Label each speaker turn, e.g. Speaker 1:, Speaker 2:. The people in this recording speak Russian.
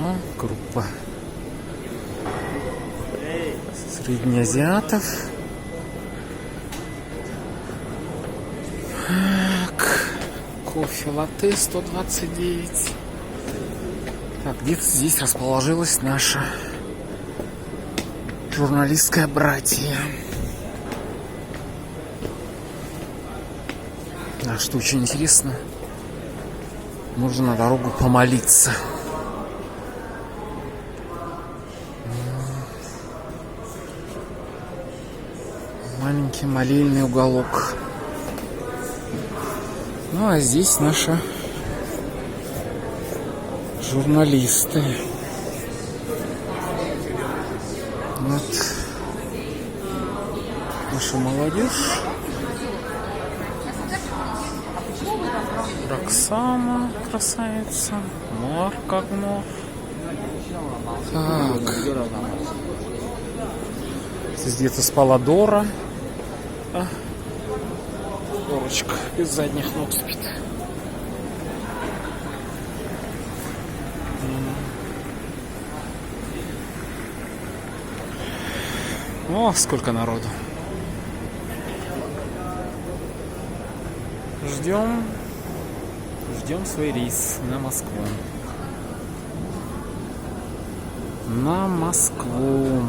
Speaker 1: Ага, группа среднеазиатов. Так, кофе латте 129. Так, где-то здесь расположилась наша журналистское братье. А что очень интересно, можно на дорогу помолиться. Маленький молельный уголок. Ну а здесь наши журналисты. Вот наша молодежь. Роксана, красавица. Марк Огнов. Так. Здесь где-то спала Дора. Дорочка без задних ног спит. О, сколько народу. Ждем свой рейс на Москву. На Москву.